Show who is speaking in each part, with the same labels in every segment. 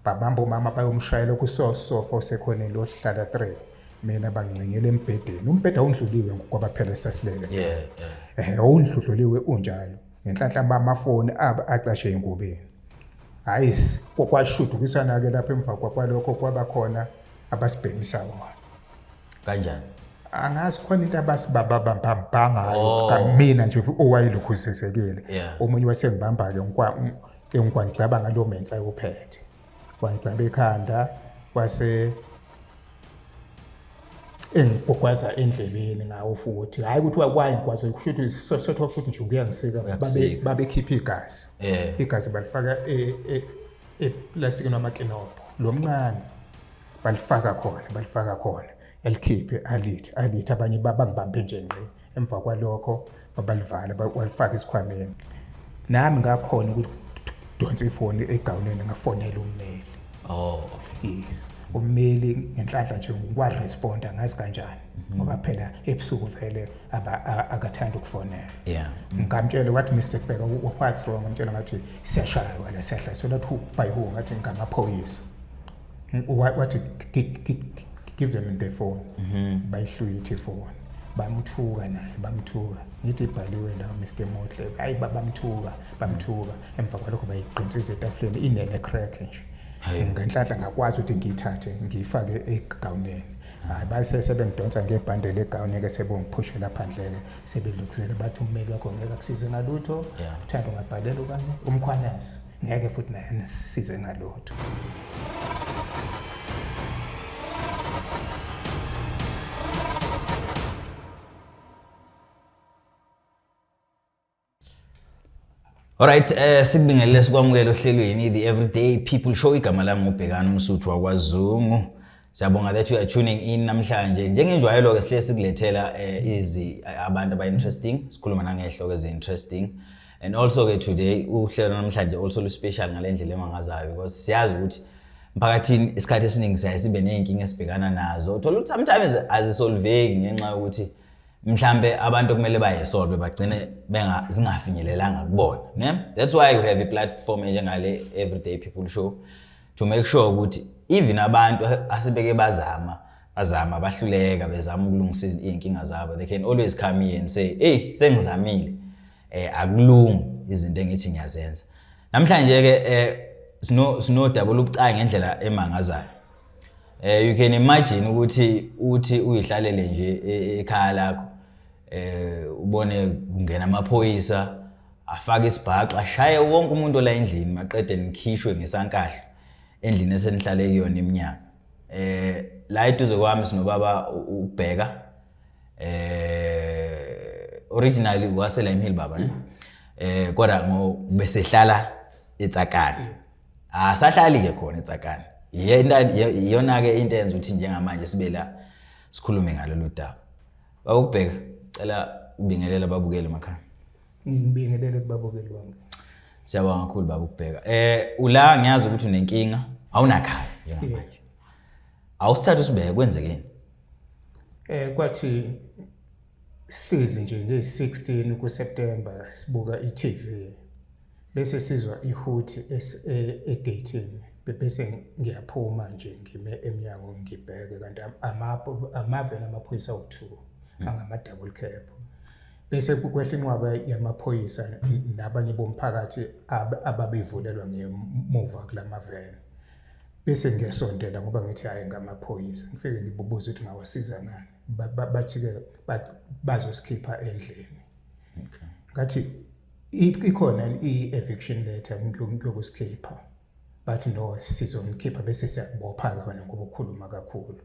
Speaker 1: babamba umama bayomshayela kusofa osekhoneni lohlala 3 mina bangcengele embhedeni umbhede awundluliwe ngoba phela sasilele awundluliwe unjalo ngenhlanhla amafoni aqashe ingubeni hayi kwashuda ukwisana ke lapha emva kwalokho kwaba khona abasibhekisa wona
Speaker 2: kanjani
Speaker 1: angazi khona into abasibabamba ngayo kamina nje owayelokhuzezekile omunye wasengibamba ke ngicaba ngalo menza ayophethe kwangicaba ekhanda kwase engigwaza endlebeni ngawo futhi hayi ukuthi wakwangikwazi kushuthi sotho futhi nje kuyangisika babekhipha igazi igazi balifaka eplastikini wamakinopho lo mncane balifaka khona elikhiphe alithi abanye babangibambe nje ngqe emva kwalokho babalivala balifaka isikhwameni nami ngakhona ukuthi donsa ifoni egawuneni ngafonela ummeli yes ummeli ngenhlanhla nje ngikwaresponda ngazi kanjani ngoba phela ebusuku vele akathanda ukufonela ngamtshela wathi Mr. KUBEKA what's wrong ngamtshela ngathi siyashaya wala siyahla so that by who ngathi ngamaphoyisa wathi give them the phone bayihlwithe phone bamthuka naye ngithi ibhaliwe la Mr. Motle hayi bamthuka emva kwalokho bayiqintsisa etafuleni inene crack nje ngenhlanhla ngakwazi ukuthi ngiyithathe ngiyifake egawuneni hayi basebengidonsa ngebhande legawuni ke sebongiphushela phandle ke sebedlukuzela bathi ummeli wakho ngeke akusize ngalutho uthanda ungabhalela okanye umkhwanasi ngeke futhi naye nisize ngalutho
Speaker 2: Alright, sikubingelele sikwamukela ohlelweni the Everyday People Show igama lami ngubhekana Msuthu wakwaZungu. Siyabonga that you are tuning in namhlanje. Njengenjwayelo ke sihle sikulethela abantu aba interesting, sikhuluma nangehloko ezi interesting. And also ke today uhlelo namhlanje also lu special ngalendlela emangazayo because siyazi ukuthi mphakathini isikhathi esiningi sibe nezinkinga esibhekana nazo. Uthola ukuthi sometimes azisolveki ngenxa yokuthi mhlambe abantu kumele bayisolve bagcine zingafinyelelanga kubona ne that's why we have a platform njengale Everyday People Show to make sure ukuthi even abantu asibeke bazama bahluleka bezama ukulungisa izinkinga zabo they can always come here and say hey sengizamile akulungi izinto engithi ngiyazenza namhlanje ke sino double ubucayi ngendlela emangazayo you can imagine ukuthi uyihlalele nje ekhaya lakho ubone kungena amaphoyisa afaka isibhaqa ashaye wonke umuntu ola endlini maqede nikhishwe ngesankahlo endlini esenihlale kuyona iminyaka la eduze kwami sinobaba ukubheka originally wasela eMhill baba ne kodwa ngobesehlala eTsakani asahlali ke khona eTsakani iyona ke into enza ukuthi njengamanje sibe la sikhulume ngalolu daba bakubheka cela ubingelela babukele emakhaya
Speaker 1: ngibingelele kubabukeli bonke
Speaker 2: siyabonga kakhulu babukubheka ula ngiyazi ukuthi unenkinga awunakhaya njengamanje awusithatha usibeke kwenzekeni
Speaker 1: kwathi stage nje nge-16 kuSeptember sibuka iTV bese sizwa ihuthi egatini bese ngiyaphuma nje ngime emnyango ngibheke kanti amaveni amaphoyisa awu2 angama double cab bese kukwehla inqwaba yamaphoyisa nabanye bomphakathi ababevulelwa ngemuva kulamaveni bese ngesondela ngoba ngithi hayi ngamaphoyisa ngifike ngibubuza ukuthi ngawasiza ngani bathi ke bazosikhipha endlini ngathi ikhona i-eviction letter ngiyokusikhipha but no sizomkhipha bese siyabopha kana ngoba ukukhuluma kakhulu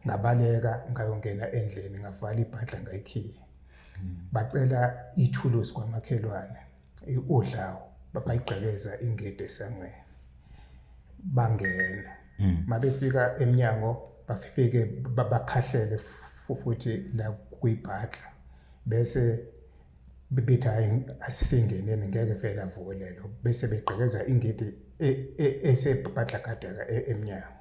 Speaker 1: ngabaleka ngayongena endlini ngavala ibhadla ngayikhiya bacela ithuluzi kwamakhelwane udlawo bayiqhekeza ingede esangweni bangena mabefika eminyango bafike bakhahlele futhi la kuyibhadla bese bethi hayi asisengeneni ngeke vele avulelo bese beqhekeza ingede esebhadla kadeka eminyango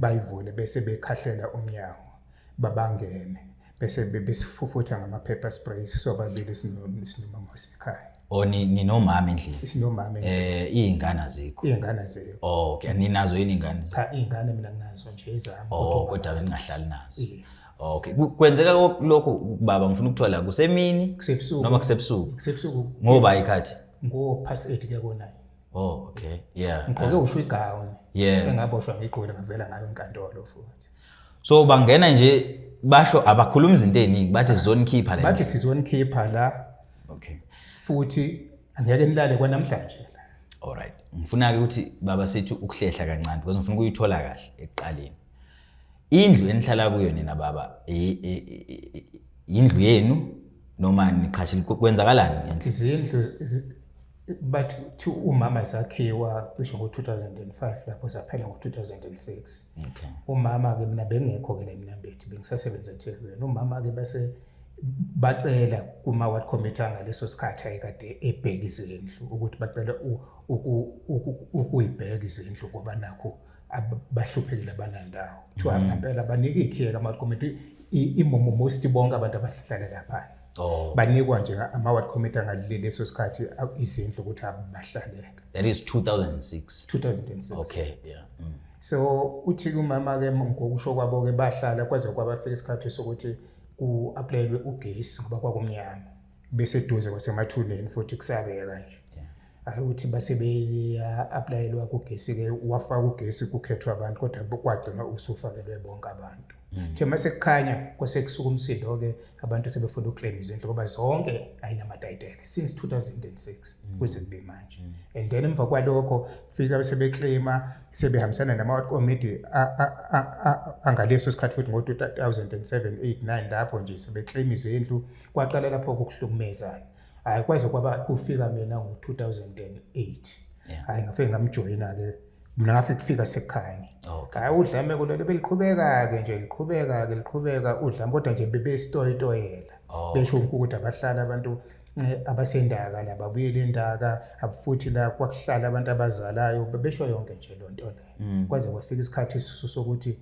Speaker 1: bayivule bese bekhahlela umnyango babangene bese besifufutha ngama pepper spray sobabili sinomama wasekhaya
Speaker 2: O ni nomama endlini.
Speaker 1: Sinomama endlini.
Speaker 2: Izingane azikho.
Speaker 1: Izingane azikho.
Speaker 2: Oh, okay. Ninazo yini izingane?
Speaker 1: Cha, izingane mina nginazo nje ezami.
Speaker 2: Oh, kodwa ningahlali nazo.
Speaker 1: Yes.
Speaker 2: Okay. Kwenzeka lokho baba ngifuna ukuthola kusemini
Speaker 1: kusebusuku
Speaker 2: noma kusebusuku.
Speaker 1: Kusebusuku.
Speaker 2: Ngoba ikhathi.
Speaker 1: Ngo-8:30 kuya ko-9.
Speaker 2: Oh, okay. Yeah.
Speaker 1: Ngigqoke usho igown.
Speaker 2: Yeah.
Speaker 1: Engaboshwa ngiqhubela ngavela ngayo enkantolo futhi.
Speaker 2: So bangena nje basho abakhuluma izinto eziningi bathi sizonikhipha la.
Speaker 1: Bathi sizonikhipha la.
Speaker 2: Okay.
Speaker 1: Futhi angeke nilale kwanamhlanje la.
Speaker 2: Alright. Ngifuna ke ukuthi baba sithi ukuhlehla kancane because ngifuna ukuyithola kahle ekuqaleni. Indlu enihlala kuyo nina baba indlu yenu noma niqhashile kwenzakalani endlu?
Speaker 1: Izindlu but to umama zakhiwa cishe ngo-2005 lapho zaphela ngo-2006.
Speaker 2: Okay.
Speaker 1: Umama ke mina bengekho ke la eMNAMBITHI bengisasebenza eThekwini. Umama ke base bacela kuma ward committee ngaleso sikhathi ayekade ebheka izindlu ukuthi bacela ukuyibheka izindlu ngoba nakho abahluphekile abanandawo. Kuthiwa ngempela banika ikhiye ama ward committee imomo most bonke abantu abahlala lapha.
Speaker 2: Oh.
Speaker 1: Banikwa nje ama ward committee ngaleso sikhathi izindlu ukuthi abahlaleke.
Speaker 2: That is 2006.
Speaker 1: 2006.
Speaker 2: Okay, yeah.
Speaker 1: So uthi umama ke ngokusho kwabo ke bahlala kwaze kwabafika isikhathi sokuthi ku-applyelwe ugesi ngoba kwakumnyama bese eduze kwasemathuneni futhi kusabeka nje. Ukuthi base be-applyelwa kugesi ke wafaka ugesi kukhethwa abantu kodwa kwagcina usufakelwe bonke abantu. Nje mase kukhanya kwasekusuka umsindo ke abantu sebefuna uclaim izindlu ngoba zonke ayinamatayitela since 2006 kuze kube manje. And then emva kwalokho fika sebeclaima sebehambisana nama committee angaleso sikhathi futhi ngo-2007 8 9 lapho nje sebeclaim izindlu kwaqala lapho ukuhlukumezana. Hayi kwaze kwaba kufika mina ngo-2008. Hayi ngafike ngamjoyina ke mina ngafike kufika sekukhanya. Hayi udlame kulelo beliqhubeka ke nje liqhubeka udlame kodwa nje bebesitoyitoyela. Besho ukuthi abahlala abantu abasendaka la babuyele endaka afuthi la kwakuhlala abantu abazalayo besho yonke nje lonto le. Kwaze kwafika isikhathi sokuthi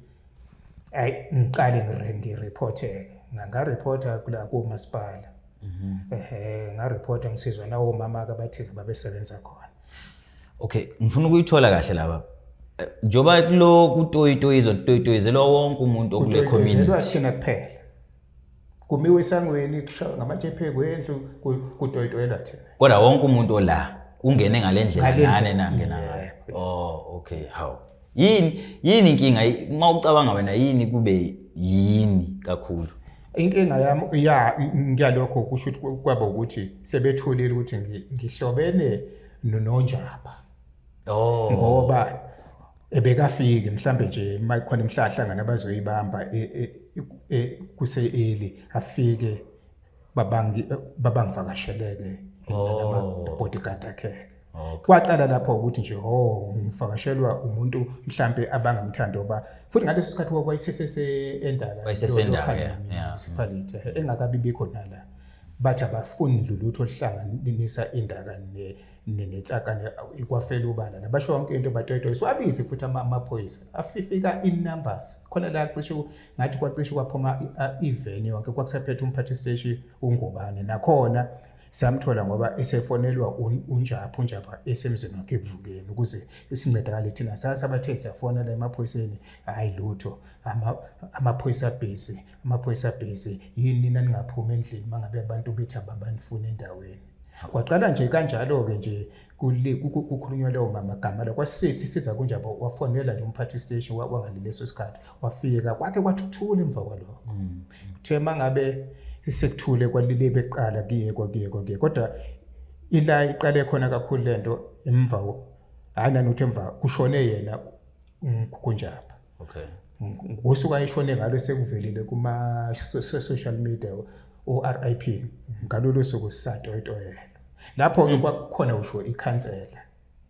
Speaker 1: ayi ngiqale ngireporteke ngareporta kula kumasipala. Ngareporta ngisizwa nawo mama kabathiza babesebenza khona.
Speaker 2: Okay, ngifuna ukuyithola kahle laba. Njoba lo kutoyitoyizelwa wonke umuntu okule community.
Speaker 1: Kutoyizelwa thina kuphela. Kumiwe esangweni kushawa ngamajepe kwendlu kutoyitoyela thina.
Speaker 2: Kodwa wonke umuntu ola ungene ngalendlela nane nangena ngayo. Oh, okay. How? Yini inkinga mawucabanga wena yini kube yini kakhulu?
Speaker 1: Inkinga yami ngiyalokho kusho ukuthi kwaba ukuthi sebetholile ukuthi ngihlobene noNjaba.
Speaker 2: Oh.
Speaker 1: Ngoba ebekafike mhlambe nje mayikhona imhlahlangana abazoyibamba kuse-early afike babangivakasheleke nama bodyguard akhe. Kwaqala lapho ukuthi nje ngivakashelwa umuntu mhlambe abangamthanda oba futhi ngaleso sikhathi kwayisesendaka
Speaker 2: municipality
Speaker 1: engakabi bikho nala bathi abafuni lutho oluhlanganisa indaka netsakane ikwafela ubala la basho yonke into batoyitoyi swabisi futhi amaphoyisa afifika in numbers khona la cishe ngathi kwacishe kwaphuma iveni yonke kwakusaphethe umphathi station ungubane nakhona samthola ngoba esefonelwa unjapha esemzini wakhe ekuvukeni ukuze isincedakale thina sasa bathe siyafonela emaphoyiseni hayi lutho amaphoyisa busy yini nina ningaphuma endlini mangabe abantu bethi ababanifuna endaweni. Kwaqala nje kanjalo ke nje kukhulunywa leyo magama la kwasisiza kunjaba wafonela nje umphathi station wangaleso sikhathi wafika kwakhe kwathula emva kwalokho. Uthe mangabe sekuthule kwalile beqala kiye kodwa ila iqale khona kakhulu lento emva hayi nanuthi emva kushone yena kunjaba.
Speaker 2: Okay.
Speaker 1: Ngosuka ishone ngalo sekuvelile kuma social media o-RIP ngalolu suku sisatoyitoyela lapho ke kwakhona usho ikhansela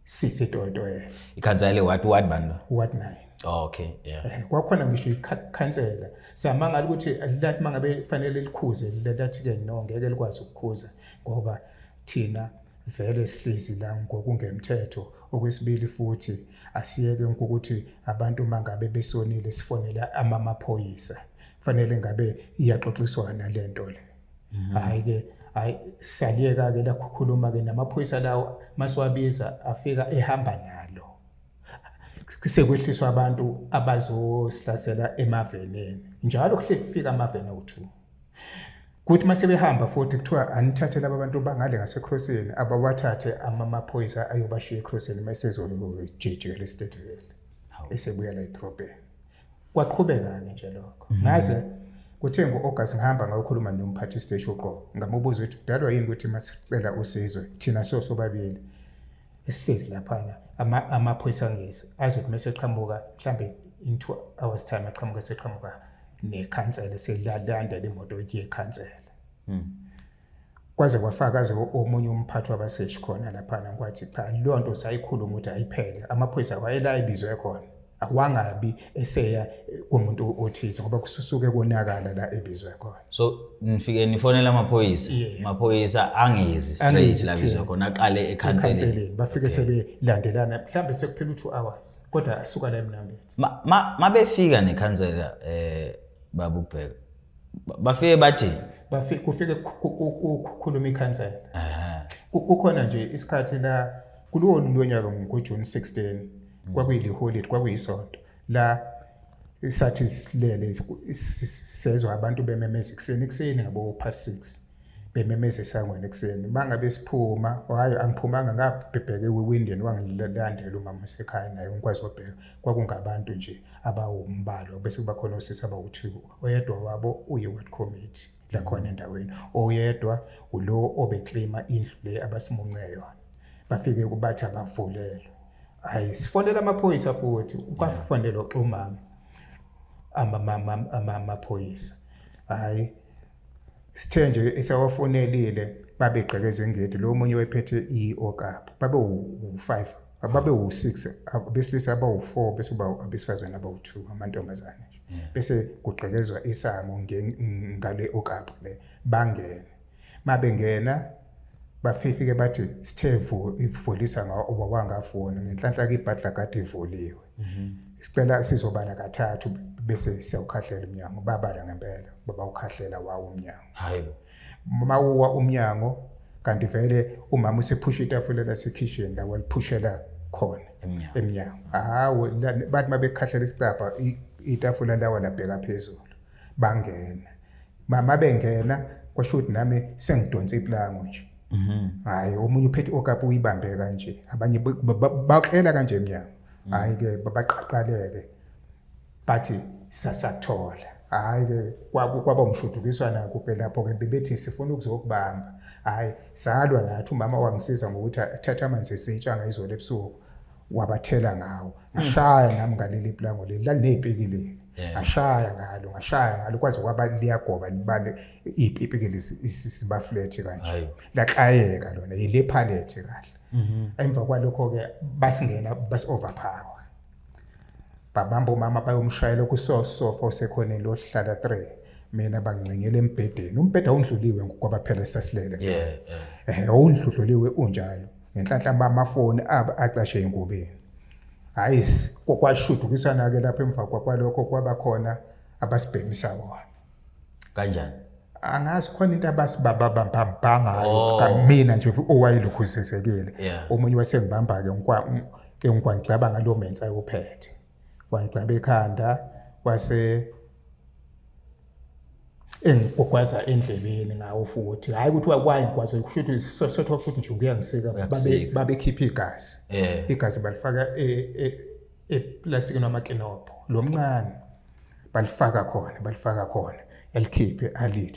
Speaker 1: sisitoyitoyela
Speaker 2: ikhansela ward bando
Speaker 1: ward 9.
Speaker 2: Okay, yeah.
Speaker 1: Kwakhona ngisho ikhansela samangala ukuthi lathi mangabe kufanele likhuze lathi ke no ngeke likwazi ukukhuza ngoba thina vele sihlezi la ngokungemthetho. Okwesibili futhi asiyeke ukuthi abantu mangabe besonile sifonela amaphoyisa fanele ngabe iyaxoxiswana lento le. Hayi ke hayi saliyeka ke la kukhuluma ke namaphoyisa lawo masiwabiza afika ehamba nalo kusekwehliswa abantu abazosihlasela emaveneni njalo kuhle kufika amaveni awu2 kuthi mase behamba futhi kuthiwa anithathe laba bantu bangale ngaseCrossini abawathathe amaphoyisa ayobashiya eCrossini masezojejela eStedville esebuya la eDrobheni kwaqhubeka nje lokho ngaze kuthe ngo-August ngihamba ngayokhuluma nomphathi siteshi uqobo ngamubuza ukuthi kudalwa yini ukuthi masicela usizo thina sobabili esihlezi laphana amaphoyisa ngisi azothi mase eqhamuka mhlambe in 2 hours time eqhamuka nekhansela selalanda lemoto yekhansela kwaze kwafakaze omunye umphathi wabaseshi khona laphana kwathi cha lo nto sayikhuluma ukuthi ayiphele amaphoyisa wayela ibizwe khona awangabi eseya kumuntu othize ngoba kususuke konakala la ebizwe khona
Speaker 2: so nifike nifonela amaphoyisa angezi straight la bizwe khona aqale ekhanseleni
Speaker 1: bafike sebelandelana mhlambe sekuphela 2 hours kodwa asuka la eMNAMBITHI
Speaker 2: mabefika nekhansela babubheka bafike bathi
Speaker 1: kufike kukhuluma ikhansela kukhona nje isikhathi la kulowo lonyaka ngoJune 16 kwakuyili holiday kwakuyisonto la isathi silele sezwe abantu bememeza ekseni ngabo past 6 bememeza esangweni ekseni mangabe siphuma hayi angiphumanga ngabhebheke ewindini wangilandela umama esekhaya naye ngikwazi ukubheka kwakungabantu nje abawumbalo bese kuba khona osisi abawu2 oyedwa wabo uyiward committee la khona endaweni oyedwa ulo obeclaima indlu le abasimunce yona bafike kubathi abavulelwe hayi sifonela amaphoyisa futhi ukwafanele uxhumana amaphoyisa hayi sithe nje esawafonelile babegqekeza engedi lo munye wephethe iOkapa babe u5 ababe u6 besilisa abawu4 bese kuba abesifazana abawu2 amantombazane bese kugqekezwa isango ngale Okapa le bangena mabengena bafike bathi sithevu ivulisa ngawangafona ngenhlanhla ibhadla kade ivuliwe sicela sizobala kathathu bese siyawukhahlela umnyango babala ngempela baba ukhahlela wawo umnyango
Speaker 2: hayibo
Speaker 1: mawuwa umnyango kanti vele umama usephusha itafula lasekitchen la waliphushela khona emnyango hawo bathi mabekhahlela isicapha itafula lawa labheka phezulu bangena mama bengena kwasho ukuthi nami sengidonsa iplango nje hayi omunye uphethe Okapa uyibambe kanje abanye baklela kanje emnyango hayi ke babaqaqaleke bathi sasathola hayi ke kwaba umshudukiswana kuphela lapho ke bebethi sifuna ukuzokubamba hayi salwa nathi umama wangisiza ngokuthi athatha amanzi esitshanga izolo ebusuku wabathela ngawo ngashaya nami ngaleli plango leli lalinezipikili ngashaya ngalo kwaze kwaba liyagoba libale ipikili siba flat kanje laqayeka lona ile pallet kahle emva kwalokho ke basingena bas overpower babamba umama bayomshayela kusofa osekhona lo hlala 3 mina bangcengele embhedeni umbhede undluliwe ngoba phela sasilele undluliwe unjalo ngenhlanhla amafoni aqashe ingubeni hayi kwashudukisana ke lapha emva kwalokho kwaba khona abasibhemisa wona
Speaker 2: kanjani
Speaker 1: angazi khona into abasibabambanga kamina nje owayilukhuzesekile omunye wasengibamba ke ngicabanga ngalo menza ayophethe wangicaba ekhanda wase engigwaza endlebeni ngawo futhi hayi ukuthi wakwazi kwaze kusho ukuthi sotho futhi nje kuyangisika babekhipha igazi balifaka eplastikini amakinopho lo mncane balifaka khona elikhiphe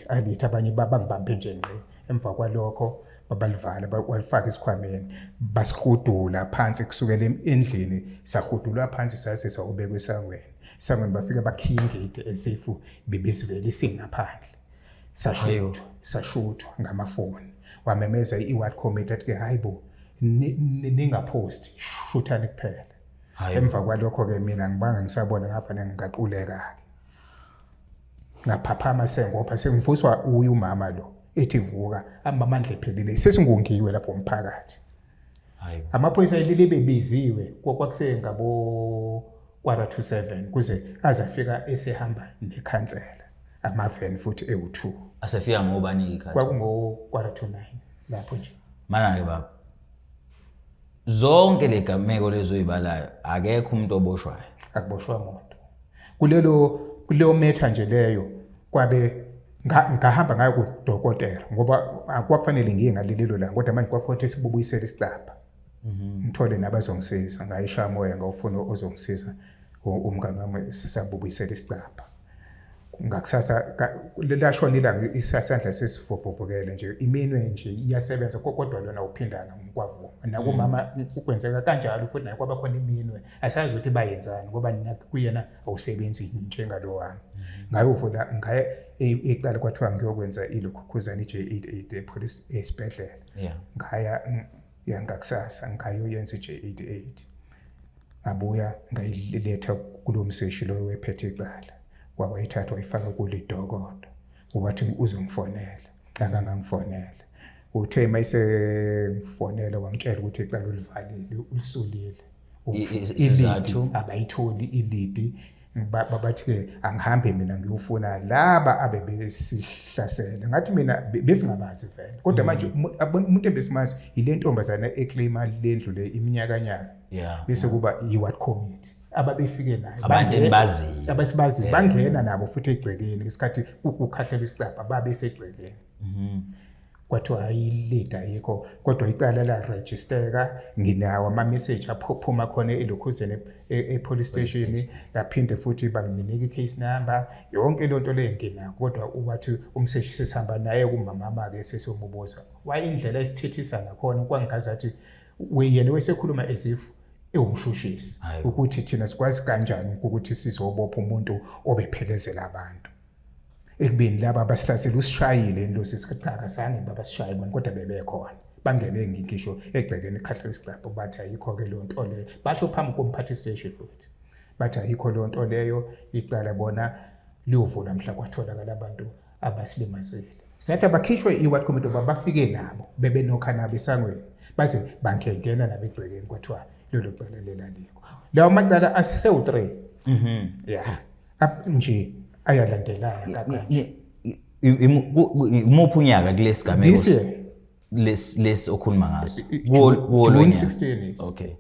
Speaker 1: alithi abanye babangibambe nje ngqe emva kwalokho babalivala walifaka isikhwameni basihudula phansi kusukela endlini sahudulwa phansi sase sawubekwa esangweni sangweni bafika bakhiya ingedi esefu bebesivele singaphandle sashuthwa ngamafoni wamemeza iward committee athi ke hayibo ningapost shuthani kuphela emva kwalokho ke mina ngibanga ngisabona ngafanele ngaquleka ngaphaphama sengopha sengivuswa umama lo ethi vuka amamandla ephelile sesingungiwe lapho umphakathi hayi amaphoyisa elile bebiziwe kwakuse ngabo 7:15 kuze azafika esehamba nekhansela amaven futhi ewu2
Speaker 2: asefika ngobani ikhathi
Speaker 1: kwakungo 9 lapho nje
Speaker 2: mana ke baba zonke legameko lezoyibalayo akekho umuntu oboshwayo
Speaker 1: akuboshwa umuntu kuleyo metha nje leyo kwabe ngahamba ngayo kudokotela ngoba akwakufanele ngiye ngalilelo la kodwa manje kwafuthi sibubuyisela isicapha ngithole nabazongisiza ngayisha moya ngawufuna ozongisiza umngane wami sisabubuyisela isicapha ngakusasa lelashona ilanga isasandla sesivuvukele nje iminwe nje iyasebenza kodwa lona uphindana ngikwavuma nakumama ukwenzeka kanjalo futhi naye kwaba khona iminwe asazi ukuthi bayenzani ngoba nina kuyena awusebenzi njengalo wami ngayovula ngaye eqala kwathiwa ngiyokwenza ilokhukhuzana i-J88 police esibhedlela ngaya yangakusasa ngayoyenza i-J88 abuya ngayiletha kulo mseshi lo wephethe iqala wayithatha wayifaka kule dokodo ubathi uzongifonela akangangifonela uthe mayise ngifonela wangitshela ukuthi iqala ulivalile ulisulile
Speaker 2: isizathu
Speaker 1: abayitholi ilidi babathi ke angihambe mina ngiyofuna laba abebesihlasela ngathi mina besingabazi vele kodwa manje umuntu ebesimazi ile ntombazana eclaima lendlu le iminyakanyaka bese kuba iward committee ababefike nayo
Speaker 2: abantu
Speaker 1: abasibazi bangena nabo futhi egcekeni isikhathi ukukhahlela isicapha babe segcekeni kwathiwa ayilida yikho kodwa iqala la registerka nginawo ama message aphuphuma khona elokhuzeni police station yaphinde futhi banginika i-case number yonke lonto le ngina kodwa ubathi umseshi sesihamba naye kumama ke sesomubuza wayindlela esithethisa ngakhona kwangigazathi yena wesekhuluma as if ewumshushisi ukuthi thina sikwazi kanjani ukuthi sizobopha umuntu obephelezela abantu ekubeni laba abasihlasela usishayile into sisaqhaka sange babasishaye bona kodwa bebekhona bangene ngisho egcekeni ekhahlela isicapha bathi ayikho ke lonto le basho phambi komphathi station futhi bathi ayikho lonto leyo iqala bona liyovula mhla kwatholakala abantu abasilimazile sathi abakhishwe iward committee babafike nabo bebenokha nabo esangweni baze bangena nabo egcekeni kwathiwa lelo qala lelaliko lawo maqala asise-3 nje ayalandelana kakanje
Speaker 2: umuphi unyaka kulesi gameko lesi okhuluma ngaso
Speaker 1: June 16
Speaker 2: okay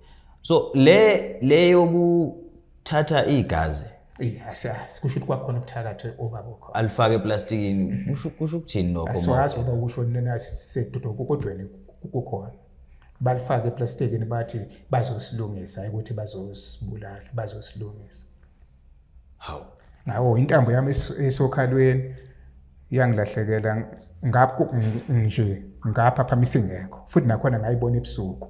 Speaker 2: so le yokuthatha igazi
Speaker 1: asiyazi kusho ukuthi kwakhona ubuthakathi obabukho
Speaker 2: alifake eplastikini kusho ukuthini lokho
Speaker 1: asiwazi ngoba kusho nina sedudo kodweni kukhona balifake eplastikini bathi bazosilungisa ukuthi bazosibulala bazosilungisa
Speaker 2: how
Speaker 1: ngawo intambo yami esokhalweni yangilahlekela ngapho nje ngapha phambi ngekho futhi nakhona ngayibona ebusuku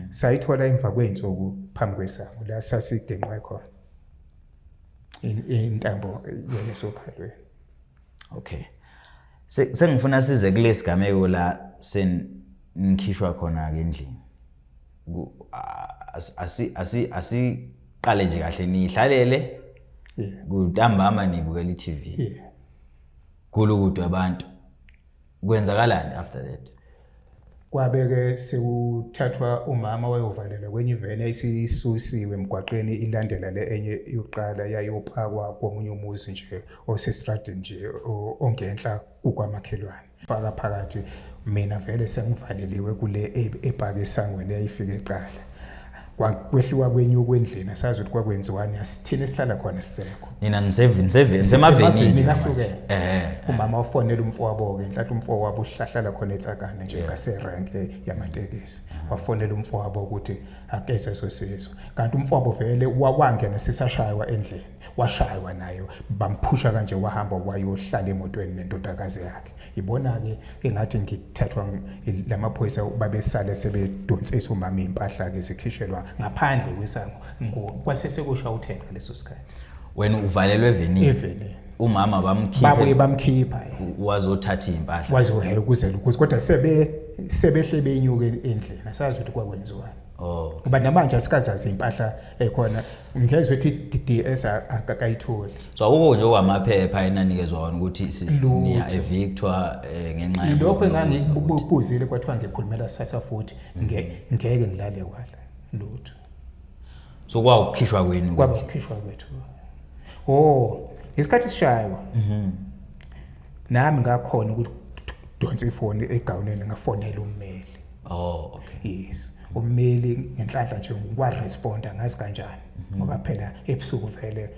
Speaker 1: sayithola emva kweinsuku phambi kwesango la sasidenqwe khona intambo yesokhalweni
Speaker 2: okay sengifuna size kulesi gameko la ngikhishwa khona ke endlini asiqale nje kahle nihlalele kutambama nibukela i-TV kulukudwa abantu kwenzakalani after that
Speaker 1: kwabeke sekuthathwa umama wayovalela kwenye ivene ayisisusiwe emgwaqeni ilandela le enye yokuqala yayopakwa komunye umuzi nje osestradini nje ongenhla kukwamakhelwane faka phakathi mina vele sengivaleliwe kule ebhake esangweni ayifike eqala kwehliwa kwenye ukwendlini asazi ukuthi kwakwenziwani asithini esihlala khona sisekho
Speaker 2: nina ni7 semaveni
Speaker 1: lahlukene umama ufonela umfowabo ke enhlathu umfowabo uhlahlala khona etsakane nje ngaseranke yamatekisi wafonela umfowabo ukuthi akeze sosizo kanti umfowabo vele wangena sisashaywa endlini washaywa nayo bamphusha kanje wahamba wayohlala emotweni nendodakazi yakhe ibona ke engathi ngithathwa lamaphoyisa babesale sebedonsisa umama impahla ke zikhishelwa ngaphandle kwesango kwasesekusha uthenga leso sikhathi
Speaker 2: wena uvalelwe evenini umama
Speaker 1: bamkhipha
Speaker 2: wazothatha impahla
Speaker 1: wazohela ukuzela ukuthi kodwa sebehle benyuke endlini asazi ukuthi kwakwenziwani kuba namanje asikazazi impahla ekhona ngezwe ukuthi DS akakayitholi
Speaker 2: so akukho nje okwamaphepha enanikezwa wona ukuthi niya evictwa ngenxa
Speaker 1: lokho engangikubuzile kwathiwa ngikhulumela sasa futhi ngeke ngilale kwala lutho
Speaker 2: so kwakukhishwa kwenu
Speaker 1: kwakukhishwa kwethu isikhathi sishaywa nami ngakhona ukuthi donsa ifoni egawuneni ngafonela ummeli.
Speaker 2: Oh, okay.
Speaker 1: Yes. Ummeli ngenhlanhla nje ngwa-responda ngazi kanjani ngoba phela ebusuku vele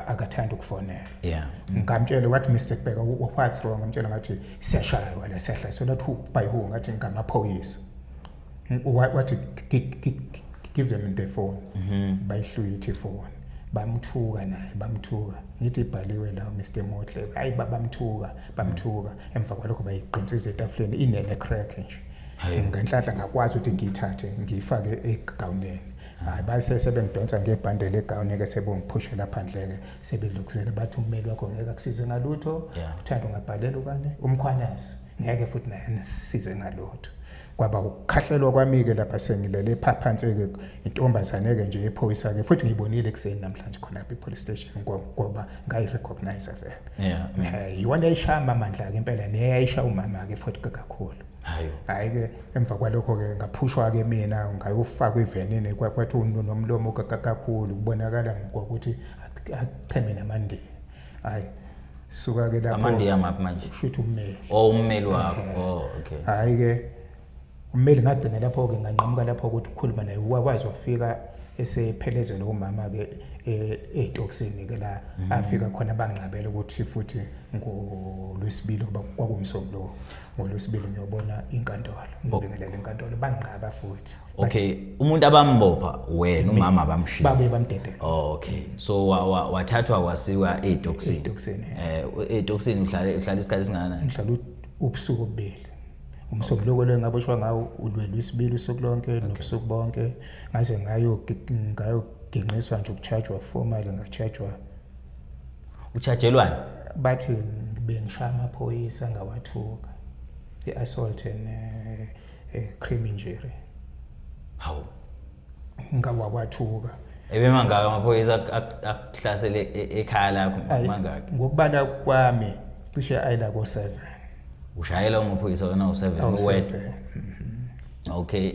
Speaker 1: akathanda ukufonela.
Speaker 2: Yeah.
Speaker 1: Ngamtshela wathi Mr. KUBEKA what's wrong, ngamtshela ngathi siyashaywa la sehla so that by who ngathi ngamaphoyisa. Wathi give them the phone. Bayihlwithe ifoni. Bamthuka naye bamthuka ngithi ibhaliwe la Mr. Motle hayi bamthuka emva kwalokho bayiqintsisa etafuleni inene crack nje. Ngenhlanhla ngakwazi ukuthi ngiyithathe ngiyifake egawuneni. Hayi base sebengidonsa ngebhandle legawuni ke sebongiphushela phandle ke sebelokhuzela bathi ummeli wakho ngeke akusize ngalutho uthanda ungabhalela ukane umkhwanasi ngeke futhi naye size ngalutho. Kwaba ukukhahlelwa kwami ke lapha sengilele phansi ke intombazane ke nje ephoyisa ke futhi ngibonile ekseni namhlanje khona lapha epolice station ngoba ngayirecognize vele.
Speaker 2: Yeah.
Speaker 1: Iwona ayishaya amandla ke impela neyayisha umama ke futhi kakhulu. Hayi ke emva kwalokho ke ngaphushwa ke mina ngayofaka ivenini kwathi unomlomo kakhulu kubonakala ngokuthi aqheme namandi. Hayi suka ke lapho
Speaker 2: amandi yamaphi manje
Speaker 1: futhi ummeli.
Speaker 2: Oh ummeli wakho. Oh okay.
Speaker 1: Hayi ke ummeli ngagcina lapho ke nganqamuka lapho ukuthi ukukhuluma naye wakwazi wafika esephelezela umama ke etoksini ke la afika khona banqabela ukuthi futhi ngolwesibili kwakumsombuluko ngolwesibili ngiyobona inkantolo ngibingelela inkantolo banqaba futhi.
Speaker 2: Okay, umuntu abambopha wena umama bamshiya
Speaker 1: babe bamdedela.
Speaker 2: Oh okay, so wathathwa wasiwa etoksini. Etoksini uhlala isikhathi singana?
Speaker 1: Ngihlala ubusuku obubili. Umsombuluko lo ngaboshwa ngawo ulwesibili usuku lonke nobusuku bonke ngaze ngayo ginqiswa nje ukuchargewa formally ngachargewa.
Speaker 2: Uchajelwani?
Speaker 1: Bathi bengishaya amaphoyisa ngawathuka. I-assault and crime injury.
Speaker 2: Hawu.
Speaker 1: Ngawathuka.
Speaker 2: Ebemangaka amaphoyisa akuhlasele ekhaya lakho mangaka?
Speaker 1: Ngokubala kwami cishe ayila ko7.
Speaker 2: Ushayela amaphoyisa wena u7 uwedwa. Okay,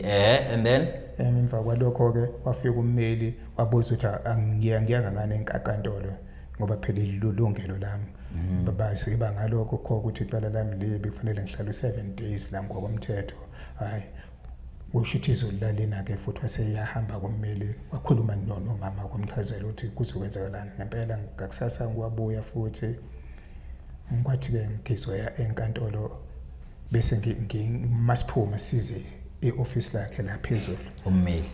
Speaker 2: and then
Speaker 1: emva kwalokho ke wafika ummeli wabuza ukuthi angiyanga ngane enkantolo ngoba phela ilungelo lami. Babazi bangalokho kho ukuthi iqala lami libe kufanele ngihlale 7 days la ngokomthetho. Hayi ushithi izulu lalena ke futhi waseyahamba kummeli wakhuluma nomama komchazela ukuthi kuzokwenzakalani ngempela ngakusasa ngiwabuya futhi ngikwathi ke ngizoya enkantolo bese ngimasiphuma size e-office lakhe la phezulu
Speaker 2: ummeli.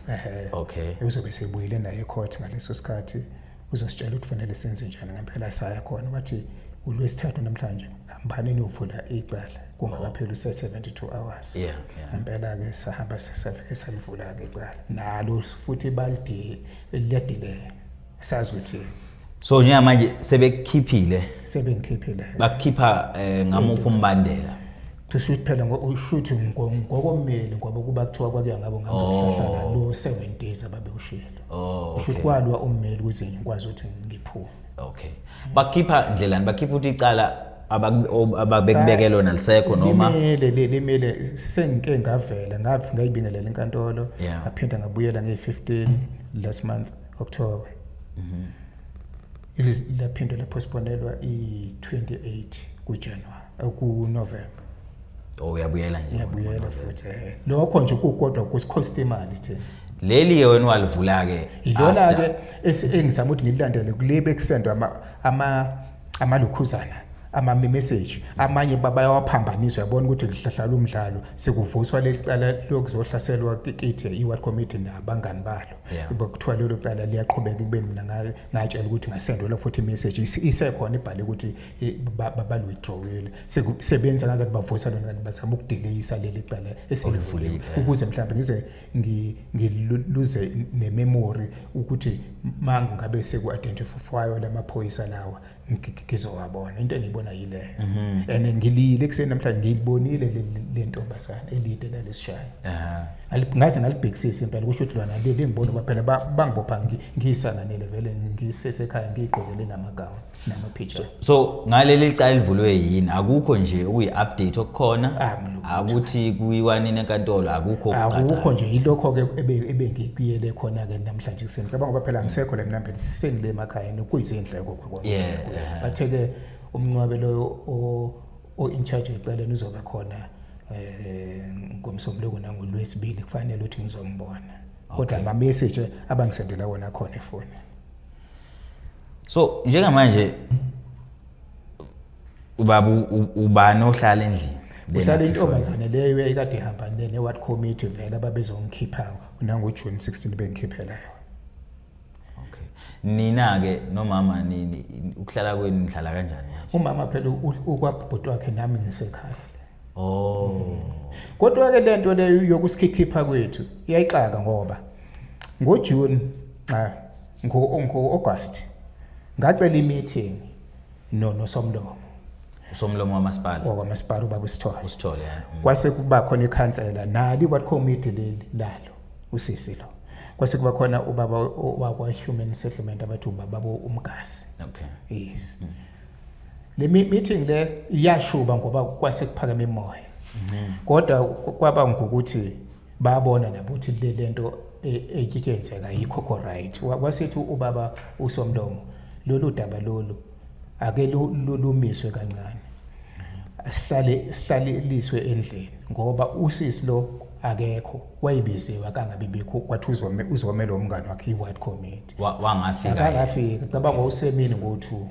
Speaker 2: Okay,
Speaker 1: uzobe sebuyile naye ecourt ngaleso sikhathi uzositshela ukuthi kufanele senze njani ngempela saya khona wathi ulwesithathu namhlanje hambani niyovula icala kungakapheli u72 hours.
Speaker 2: Yeah.
Speaker 1: Ngempela ke sahamba safike salivula ke icala nalo futhi balide ledile sazi ukuthi
Speaker 2: so njengamanje sebekhiphile bakukhipha ngamuphi umbandela
Speaker 1: tushuthi phela ushuthi ngokommeli ngoba kuba kuthiwa kwakuya ngabo ngamzohlala lo 7 days ababewushiyela. Ushuthi kwalwa ummeli ukuthi ngikwazi ukuthi ngiphume.
Speaker 2: Okay, bakukhipha ndlelani bakhipha ukuthi icala ababekubekela lona lisekho noma
Speaker 1: limele sengike ngavela ngayibingelela inkantolo ngaphinda ngabuyela nge15 last month October. Laphinda lapostponelwa i28 kuJanuary kuNovember.
Speaker 2: Oh uyabuyela nje?
Speaker 1: Uyabuyela futhi. Lokho nje kukodwa kusikhost imali thina.
Speaker 2: Leli wena walivula ke
Speaker 1: ilona ke engizama ukuthi ngilandele kulebe kusendwa amalukhuzana ama-message amanye bayawaphambanisa yabona ukuthi lihlahlala umdlalo sekuvuswa leqala lokuzohlaselwa kithi i-ward committee nabangani balo bekuthiwa lelo qala liyaqhubeka kube mina ngatshela ukuthi ngasendela futhi i-message isekhona ibhale ukuthi balwithdrawile sekusebenza ngaze bavusa lona bazama ukudelayisa leli qala eselivulile ukuze mhlawumbe ngize ngiluze nememory ukuthi manje ngabe seku-identifywa lamaphoyisa lawa ngizowabona into engiyibona yile and ngilile kuseni namhlanje ngilibonile le ntombazana elide lalesishaya ngaze ngalibhekisisa impela kusho ukuthi lwana leli ngibona baphela bangibopha ngiyisanganele vele ngisesekhaya ngiyigqokele namagawu namapicture.
Speaker 2: So ngaleli icala livulwe yini akukho nje ukuyi-update okukhona akuthi kuyiwanini enkantolo akukho
Speaker 1: nje yilokho ke ebengikuyele khona ke namhlanje kuseni cabanga ngoba phela ngisekho la mnambe sengile emakhaya nokuyizindleko kwakwona bathe ke umncwabe lo in charge eceleni uzoba khona ngomsombuluko nangoLwesibili kufanele uthi ngizombona kodwa ama message abangisendela wona khona efoni.
Speaker 2: So njengamanje ubaba ubani ohlala endlini?
Speaker 1: Uhlala intombazane leyo ekade ihamba ne ward committee vele ababezongikhipha nangoJune 16 bengikhiphela.
Speaker 2: Okay. Nina ke nomama nini ukuhlala kwenu nihlala kanjani manje?
Speaker 1: Umama phela ukwabhuti wakhe nami ngisekhaya.
Speaker 2: Oh.
Speaker 1: Kodwa ke lento leyo yokusikhipha kwethu iyayixaka ngoba ngoJune ngo-August ngacela i-meeting noSomlomo.
Speaker 2: uSomlomo wamasipala
Speaker 1: wakwamasipala ubaba
Speaker 2: uSithole
Speaker 1: kwase kuba khona ikhansela nali ward committee lalo usisi lo kwase kuba khona ubaba wakwa human settlement abathi ubaba uMgasi.
Speaker 2: Okay.
Speaker 1: Yes. Le meeting le iyashuba ngoba kwase kuphakama imoya. Kodwa kwaba ngokuthi babona nabuthi le lento etshikenzeka yikho right. Kwasithi ubaba uSomlomo lolu daba lolu ake lulumiswe kancane. Asihlaliswe endlini ngoba usisi lo akekho wayibiziwe akangabibikho kwathi uzomela umngane wakhe iward committee.
Speaker 2: Wangafika.
Speaker 1: Akangafika ngaba ngosemini ngo2.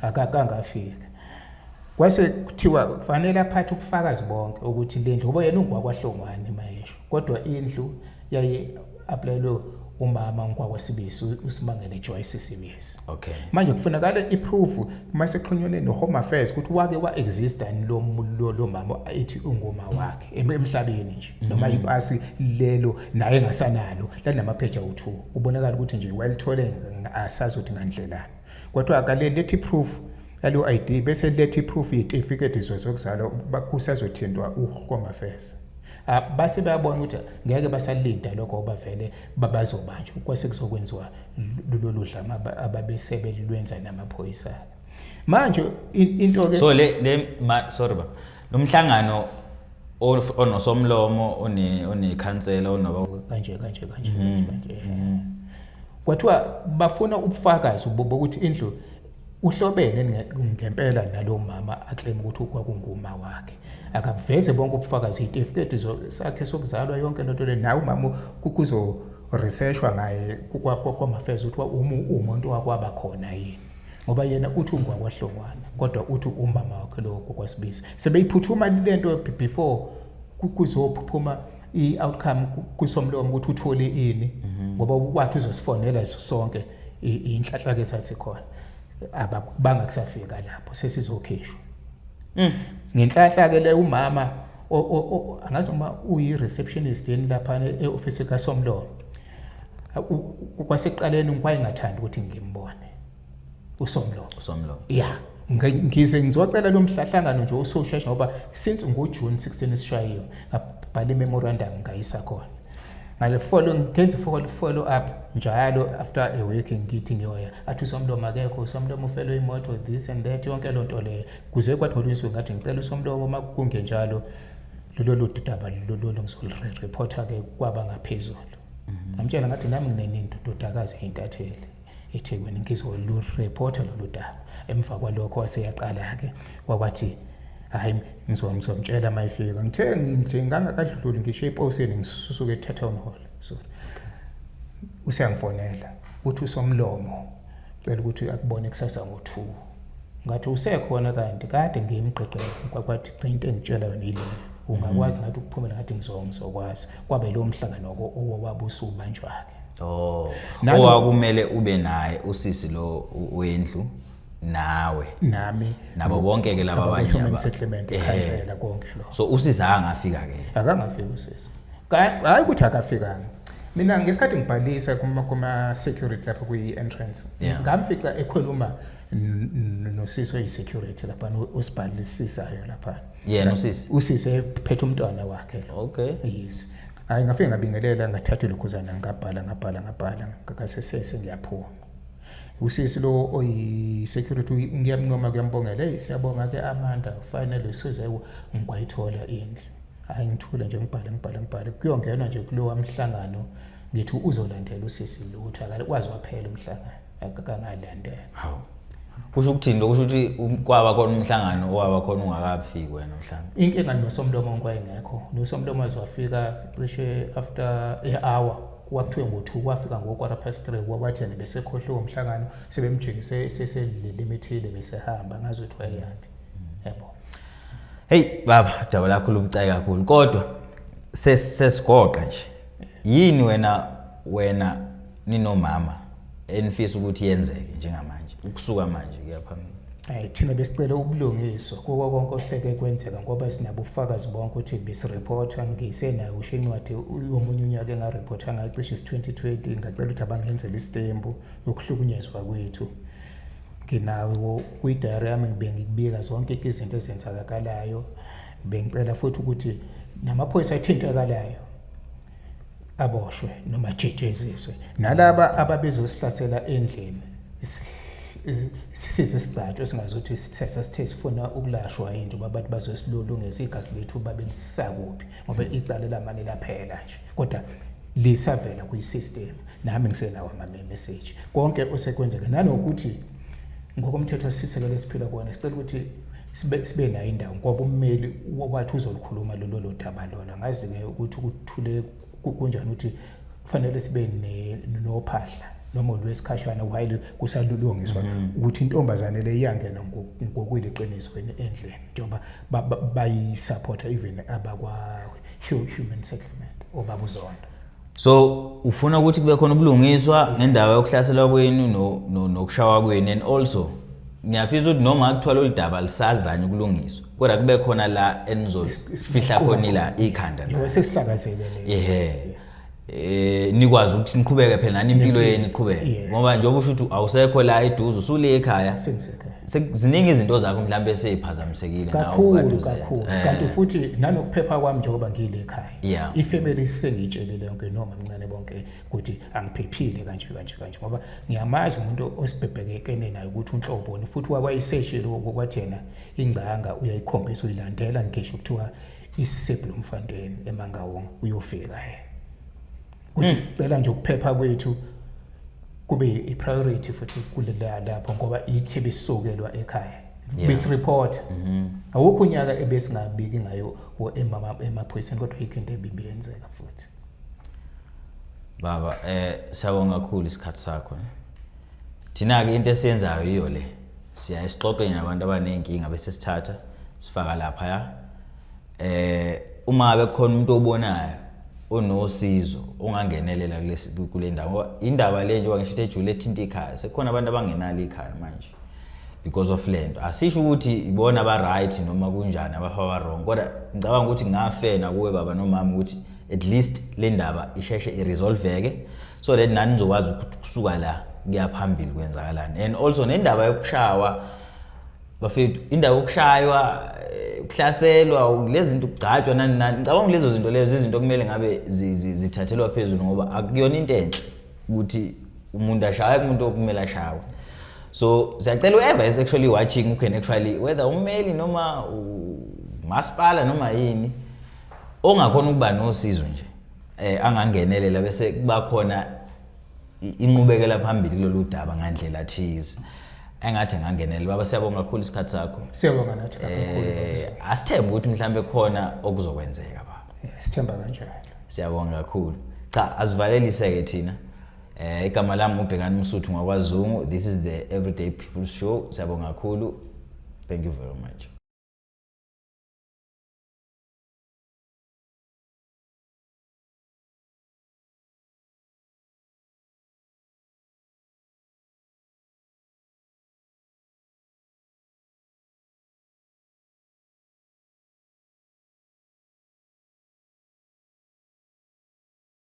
Speaker 1: Akangafika. Kwase kuthiwa kufanele aphathe ubufakazi bonke ukuthi le ndlu ngoba yena ungwakwaHlongwane mayesho kodwa indlu yayi applyelo umama ngwakwasibisi uSimangele Joyce Sibisi.
Speaker 2: Okay.
Speaker 1: Manje kufunakala iproof mase xhunywe noHome Affairs ukuthi wake wa-exist ani lo mama ethi ungoma wakhe emhlabeni nje noma ipasi lelo naye ngasanalo lanamapage awu2 ubonakala ukuthi nje walithole asazi ukuthi ngandlelani kodwa akale lethi proof yalo ID bese lethi proof certificate zokuzalwa bakusazothindwa uHome Affairs. Base bayabona ukuthi ngeke basalinda lokho obavele babazobanjwa kwase kuzokwenziwa lolu dlama ababesebelwenza namaphoyisa. Manje into ke
Speaker 2: so sorry ba nomhlangano onoSomlomo onekhansela onoba
Speaker 1: kanje. Kwathiwa bafuna ubufakazi bokuthi indlu uhlobene ngempela nalo mama aclaim ukuthi kwakunguma wakhe. Akaveze bonke ubufakazi certificate sakhe sokuzalwa yonke lento le nawe mama kuzo researchwa ngaye kwaHome Affairs ukuthi umuntu wakwaba khona yini ngoba yena uthi ungwakwaHlongwane kodwa uthi umama wakhe lo kwasibisi sebeyiphuthuma lento before kuzophuma i-outcome kuSomlomo ukuthi uthole ini ngoba wathi uzosifonela sonke inhlahla ke sasikhona bangakusafika lapho sesizokhishwa. Ngenhlahla ke le umama angazi uma uyi-receptionist yeni lapha e-office kaSomlomo kwasekuqaleni ngikwayengathanda ukuthi ngimbone uSomlomo. Yeah. Ngize ngizocela lo mhlahlangano nje usoshesha ngoba since ngoJune 16 sishayiwe ngabhala memorandum ngayisa khona. Ngale follow up njalo after a week ngithi ngiyoya athi uSomlomo akekho uSomlomo ufele imoto this and that yonke lo nto le kuze kwatholiswa ngathi ngicela uSomlomo makungenjalo lolu daba lolu ngizolireporta ke kwaba ngaphezulu. Ngamtshela ngathi nami nginendodakazi eintatheli eThekwini ngizolireporta lolu daba emva kwalokho waseyaqala ke wakwathi hayi ngizomtshela mayifika ngithe nje ngangakadluli ngisho eposeni ngisusuke eTown Hall so useyangifonela uthi uSomlomo cela ukuthi akubone kusasa ngo2 ngathi usekhona kanti kade ngimqeqela kwathi into engitshela yona ile ungakwazi ngathi ukuphumela ngathi ngizokwazi kwabe lo mhlangano owabusubanjwa ke
Speaker 2: owakumele ube naye usisi lo wendlu nawe
Speaker 1: nami
Speaker 2: nabo bonke ke laba abanye
Speaker 1: human settlement ekhansela konke lo
Speaker 2: so usisi angafika ke
Speaker 1: akangafika usisi hayi ukuthi akafikanga mina ngesikhathi ngibhalisa kuma security lapha kwi-entrance ngamfica ekhuluma nosisi oyi-security lapha osibhalisisayo lapha
Speaker 2: yena
Speaker 1: usisi ephethe umntwana wakhe
Speaker 2: okay
Speaker 1: yes hayi ngafika ngabingelela ngathatha lokhuzana ngabhala ngakasesese ngiyaphuma usisi lo oyi-security ngiyamncoma kuyambongela siyabonga ke Amanda finally size ngikwayithola indlu hayi ngithula nje ngibhale kuyongena nje kulowa mhlangano ngithi uzolandela usisi lo ukuthi akakwazi waphela umhlangano akangalandela
Speaker 2: kusho ukuthini lokusho ukuthi kwaba khona umhlangano owaba khona ungakafiki wena mhlawumbe
Speaker 1: inkinga nosomlomo kwayengekho nosomlomo wafika cishe after a-hour kwakuthiwe ngo-2 kwafika ngo-3:15 kwabathi yena besekhohliwe umhlangano sebemjikise seselilimited besehamba ngazi ukuthi wayeyaphi yebo.
Speaker 2: Hey baba daba lakho lubucayi kakhulu kodwa sesigoqa nje yini wena ninomama enifisa ukuthi yenzeke njengamanje ukusuka manje kuyaphambili?
Speaker 1: Hayi thina besicela ubulungiswa kuko konke oseke kwenzeka ngoba sinabo ubufakazi bonke ukuthi bisireporta ngisenayo usho incwadi yomunye unyaka engareporta ngacishe 2020 ngacela ukuthi abangenzela isitembu yokuhlukunyezwa kwethu. Nginawo kwi-diary yami bengikubika zonke izinto ezenzakalayo bengicela futhi ukuthi namaphoyisa athintakalayo aboshwe noma jejeziswe nalaba ababezosihlasela endlini sisesigcatsho singazothi sithe sifuna ukulashwa into babantu bazosilolungisa igazi lethu babelisakuphi ngoba icala lamane laphela nje kodwa lisavela kwi-system nami ngisenawo ama-message konke osekwenzeka nanokuthi ngokomthetho sisekele esiphila kuona sicela ukuthi sibe nayo indawo ngoba ummeli wathi uzolikhuluma lolo daba lona ngazi-ke ukuthi ukuthule kunjani ukuthi kufanele sibe nophahla noma lwesikhashana while kusalulungiswa ukuthi intombazane le iyangena ngokuliqiniso endlini njengoba bayisupporta even abakwa human settlement obabuzonda.
Speaker 2: So ufuna ukuthi kube khona ubulungiswa ngendawo yokuhlaselwa kwenu nokushawa kwenu and also ngiyafisa ukuthi noma akuthola oludaba lisazanye ukulungiswa kodwa kube khona la enizofihla khona la ikhanda la
Speaker 1: sesihlakazelele
Speaker 2: nikwazi ukuthi niqhubeke phela nani impilo yenu iqhubeke ngoba njengoba usho ukuthi awusekho la eduze usule ekhaya ziningi izinto zakho mhlawumbe seyiphazamisekile
Speaker 1: nawo kakhulu kanti futhi nanokuphepha kwami njengoba ngile ekhaya ifamily sengitshelile yonke noma mncane bonke ukuthi angiphephile kanje ngoba ngiyamazi umuntu osibhebhekene nayo ukuthi unhloboni futhi wakwayiseshile ukwathi yena ingcanga uyayikhombisa uyilandela ngisho kuthiwa isiseBloemfontein eMangaung uyofika ukuthi phela nje ukuphepha kwethu kube i-priority futhi kulela lapho ngoba ithi besisokelwa ekhaya besireport awukho unyaka ebesingabiki ngayo emaphoyiseni kodwa yikho into ebibiyenzeka futhi.
Speaker 2: Baba siyabonga kakhulu isikhathi sakho. Thina ke into esiyenzayo iyo le siya isixoxe nabantu abanenkinga bese sithatha sifaka lapha ya uma bekhona umuntu obonayo onosizo ongangenelela kule ndawo indaba le nje wangisho ejule ethinta ikhaya sekukhona abantu abangenala ikhaya manje because of lento asisho ukuthi ibona ba right noma kunjani abafa wrong kodwa ngicabanga ukuthi ngafena kuwe baba nomama ukuthi at least le ndaba isheshe iresolveke so that nani nizokwazi ukusuka la kuyaphambili kwenzakalani and also nendaba yokushawa bafethu indaba yokushaywa ukuhlaselwa lezi zinto ukugcatshwa nani ngicabanga lezo zinto lezo izinto kumele ngabe zithathelwa phezulu ngoba akuyona into enhle ukuthi umuntu ashaye kumuntu okumele ashawe. So siyacela whoever is actually watching who can actually whether ummeli noma umasipala noma yini ongakhona ukuba nosizo nje angangenelela bese kuba khona inqubekela phambili kulolu daba ngandlela thize engathi ngangenele baba siyabonga kakhulu isikhathi sakho.
Speaker 1: Siyabonga nathi kakhulu.
Speaker 2: Asithemba ukuthi mhlambe khona okuzokwenzeka baba.
Speaker 1: Sithemba kanjalo.
Speaker 2: Siyabonga kakhulu. Cha asivalelise ke thina. Igama lami uBhekani Msuthu ngakwaZungu. This is the Everyday People's Show. Siyabonga kakhulu. Thank you very much.